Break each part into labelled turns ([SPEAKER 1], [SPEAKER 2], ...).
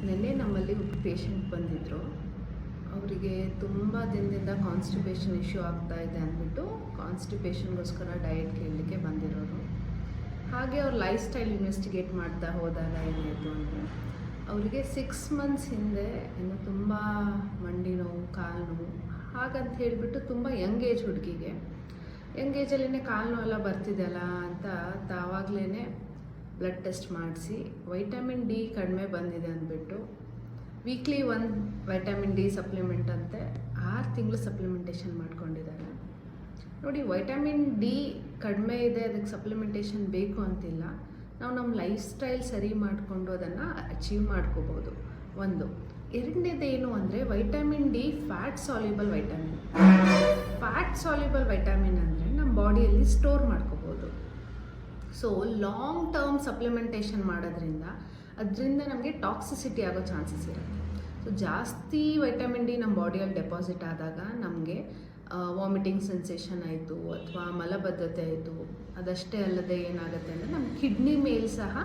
[SPEAKER 1] ನಿನ್ನೆ ನಮ್ಮಲ್ಲಿ ಒಬ್ಬ ಪೇಷಂಟ್ ಬಂದಿದ್ದರು. ಅವರಿಗೆ ತುಂಬ ದಿನದಿಂದ ಕಾನ್ಸ್ಟಿಪೇಷನ್ ಇಶ್ಯೂ ಆಗ್ತಾ ಇದೆ ಅಂದ್ಬಿಟ್ಟು ಕಾನ್ಸ್ಟಿಪೇಷನ್ಗೋಸ್ಕರ ಡಯಟ್ ಕೇಳಲಿಕ್ಕೆ ಬಂದಿರೋರು. ಹಾಗೆ ಅವ್ರ ಲೈಫ್ ಸ್ಟೈಲ್ ಇನ್ವೆಸ್ಟಿಗೇಟ್ ಮಾಡ್ತಾ ಹೋದಾಗ ಏನಾಯಿತು ಅಂದರೆ ಅವರಿಗೆ 6 ಮಂತ್ಸ್ ಹಿಂದೆ ಇನ್ನು ತುಂಬ ಮಂಡಿ ನೋವು, ಕಾಲು ನೋವು ಹಾಗಂತ ಹೇಳಿಬಿಟ್ಟು ತುಂಬ ಯಂಗ್ ಏಜ್ ಹುಡುಗಿಗೆ ಯಂಗ್ ಏಜಲ್ಲೇ ಕಾಲು ನೋವೆಲ್ಲ ಬರ್ತಿದೆಯಲ್ಲ ಅಂತ ತಾವಾಗಲೇ ಬ್ಲಡ್ ಟೆಸ್ಟ್ ಮಾಡಿಸಿ ವೈಟಮಿನ್ ಡಿ ಕಡಿಮೆ ಬಂದಿದೆ ಅಂದ್ಬಿಟ್ಟು ವೀಕ್ಲಿ 1 ವೈಟಮಿನ್ ಡಿ ಸಪ್ಲಿಮೆಂಟ್ ಅಂತೆ 6 ತಿಂಗಳು ಸಪ್ಲಿಮೆಂಟೇಷನ್ ಮಾಡ್ಕೊಂಡಿದ್ದಾರೆ. ನೋಡಿ, ವೈಟಮಿನ್ ಡಿ ಕಡಿಮೆ ಇದೆ, ಅದಕ್ಕೆ ಸಪ್ಲಿಮೆಂಟೇಷನ್ ಬೇಕು ಅಂತಿಲ್ಲ. ನಾವು ನಮ್ಮ ಲೈಫ್ ಸ್ಟೈಲ್ ಸರಿ ಮಾಡಿಕೊಂಡು ಅದನ್ನು ಅಚೀವ್ ಮಾಡ್ಕೋಬೋದು. ಒಂದು. ಎರಡನೇದೇನು ಅಂದರೆ vitamin D fat soluble vitamin. Fat soluble vitamin ಅಂದರೆ ನಮ್ಮ ಬಾಡಿಯಲ್ಲಿ ಸ್ಟೋರ್ ಮಾಡ್ಕೋಬೋದು. ಸೊ ಲಾಂಗ್ ಟರ್ಮ್ ಸಪ್ಲಿಮೆಂಟೇಷನ್ ಮಾಡೋದ್ರಿಂದ ಅದರಿಂದ ನಮಗೆ ಟಾಕ್ಸಿಸಿಟಿ ಆಗೋ ಚಾನ್ಸಸ್ ಇರುತ್ತೆ. ಸೊ ಜಾಸ್ತಿ ವೈಟಮಿನ್ ಡಿ ನಮ್ಮ ಬಾಡಿಯಲ್ಲಿ ಡೆಪಾಸಿಟ್ ಆದಾಗ ನಮಗೆ ವಾಮಿಟಿಂಗ್ ಸೆನ್ಸೇಷನ್ ಆಯಿತು ಅಥವಾ ಮಲಬದ್ಧತೆ ಆಯಿತು. ಅದಷ್ಟೇ ಅಲ್ಲದೆ ಏನಾಗುತ್ತೆ ಅಂದರೆ ನಮ್ಮ ಕಿಡ್ನಿ ಮೇಲೆ ಸಹ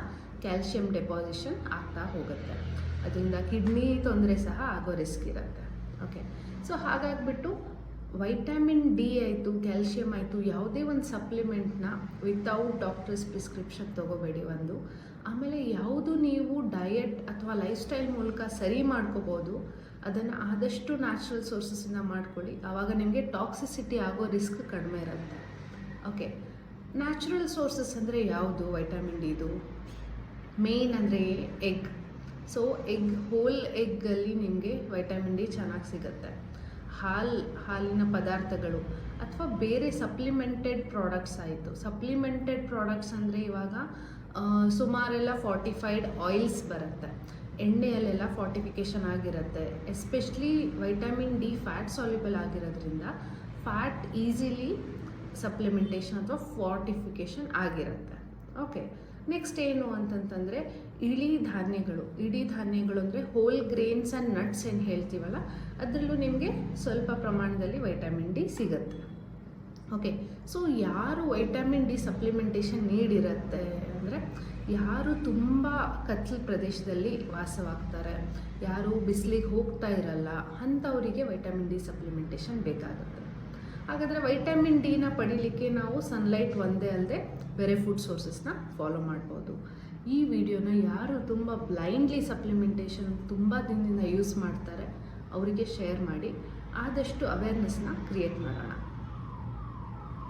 [SPEAKER 1] ಕ್ಯಾಲ್ಶಿಯಂ ಡೆಪಾಸಿಷನ್ ಆಗ್ತಾ ಹೋಗುತ್ತೆ. ಅದರಿಂದ ಕಿಡ್ನಿ ತೊಂದರೆ ಸಹ ಆಗೋ ರಿಸ್ಕ್ ಇರುತ್ತೆ. ಓಕೆ, ಸೊ ಹಾಗಾಗಿಬಿಟ್ಟು ವೈಟಮಿನ್ ಡಿ ಆಯಿತು, ಕ್ಯಾಲ್ಶಿಯಂ ಆಯಿತು, ಯಾವುದೇ ಒಂದು ಸಪ್ಲಿಮೆಂಟ್ನ ವಿತೌಟ್ ಡಾಕ್ಟರ್ಸ್ ಪ್ರಿಸ್ಕ್ರಿಪ್ಷನ್ ತೊಗೋಬೇಡಿ. ಒಂದು. ಆಮೇಲೆ ಯಾವುದು ನೀವು ಡಯಟ್ ಅಥವಾ ಲೈಫ್ ಸ್ಟೈಲ್ ಮೂಲಕ ಸರಿ ಮಾಡ್ಕೋಬೋದು ಅದನ್ನು ಆದಷ್ಟು ನ್ಯಾಚುರಲ್ ಸೋರ್ಸಸ್ಸಿಂದ ಮಾಡ್ಕೊಳ್ಳಿ. ಆವಾಗ ನಿಮಗೆ ಟಾಕ್ಸಿಸಿಟಿ ಆಗೋ ರಿಸ್ಕ್ ಕಡಿಮೆ ಇರುತ್ತೆ. ಓಕೆ, ನ್ಯಾಚುರಲ್ ಸೋರ್ಸಸ್ ಅಂದರೆ ಯಾವುದು ವೈಟಮಿನ್ ಡಿದು? ಮೇನ್ ಅಂದರೆ ಎಗ್. ಸೊ ಹೋಲ್ ಎಗ್ಗಲ್ಲಿ ನಿಮಗೆ ವೈಟಮಿನ್ ಡಿ ಚೆನ್ನಾಗಿ ಸಿಗುತ್ತೆ. ಹಾಲಿನ ಪದಾರ್ಥಗಳು ಅಥವಾ ಬೇರೆ ಸಪ್ಲಿಮೆಂಟೆಡ್ ಪ್ರಾಡಕ್ಟ್ಸ್ ಆಯಿತು. ಸಪ್ಲಿಮೆಂಟೆಡ್ ಪ್ರಾಡಕ್ಟ್ಸ್ ಅಂದರೆ ಇವಾಗ ಸುಮಾರೆಲ್ಲ ಫಾರ್ಟಿಫೈಡ್ ಆಯಿಲ್ಸ್ ಬರುತ್ತೆ, ಎಣ್ಣೆಯಲ್ಲೆಲ್ಲ ಫಾರ್ಟಿಫಿಕೇಷನ್ ಆಗಿರುತ್ತೆ. Especially vitamin D fat soluble ಆಗಿರೋದ್ರಿಂದ ಫ್ಯಾಟ್ ಈಸಿಲಿ ಸಪ್ಲಿಮೆಂಟೇಷನ್ ಅಥವಾ ಫಾರ್ಟಿಫಿಕೇಷನ್ ಆಗಿರುತ್ತೆ. ಓಕೆ, ನೆಕ್ಸ್ಟ್ ಏನು ಅಂತಂತಂದರೆ ಇಡೀ ಧಾನ್ಯಗಳು ಅಂದರೆ ಹೋಲ್ ಗ್ರೇನ್ಸ್ ಆ್ಯಂಡ್ ನಟ್ಸ್ ಏನು ಹೇಳ್ತೀವಲ್ಲ ಅದರಲ್ಲೂ ನಿಮಗೆ ಸ್ವಲ್ಪ ಪ್ರಮಾಣದಲ್ಲಿ ವೈಟಮಿನ್ ಡಿ ಸಿಗುತ್ತೆ. ಓಕೆ, ಸೊ ಯಾರು ವೈಟಮಿನ್ ಡಿ ಸಪ್ಲಿಮೆಂಟೇಷನ್ ನೀಡಿರುತ್ತೆ ಅಂದರೆ ಯಾರು ತುಂಬ ಕತ್ತಲು ಪ್ರದೇಶದಲ್ಲಿ ವಾಸವಾಗ್ತಾರೆ, ಯಾರು ಬಿಸಿಲಿಗೆ ಹೋಗ್ತಾ ಇರಲ್ಲ ಅಂಥವರಿಗೆ ವೈಟಮಿನ್ ಡಿ ಸಪ್ಲಿಮೆಂಟೇಷನ್ ಬೇಕಾಗುತ್ತೆ. ಹಾಗಾದರೆ ವೈಟಮಿನ್ ಡಿನ ಪಡೀಲಿಕ್ಕೆ ನಾವು ಸನ್ಲೈಟ್ ಒಂದೇ ಅಲ್ಲದೆ ಬೇರೆ ಫುಡ್ ಸೋರ್ಸಸ್ನ ಫಾಲೋ ಮಾಡ್ಬೋದು. ಈ ವಿಡಿಯೋನ ಯಾರು ತುಂಬ ಬ್ಲೈಂಡ್ಲಿ ಸಪ್ಲಿಮೆಂಟೇಷನ್ ತುಂಬ ದಿನದಿಂದ ಯೂಸ್ ಮಾಡ್ತಾರೆ ಅವರಿಗೆ ಶೇರ್ ಮಾಡಿ ಆದಷ್ಟು ಅವೇರ್ನೆಸ್ನ ಕ್ರಿಯೇಟ್ ಮಾಡೋಣ.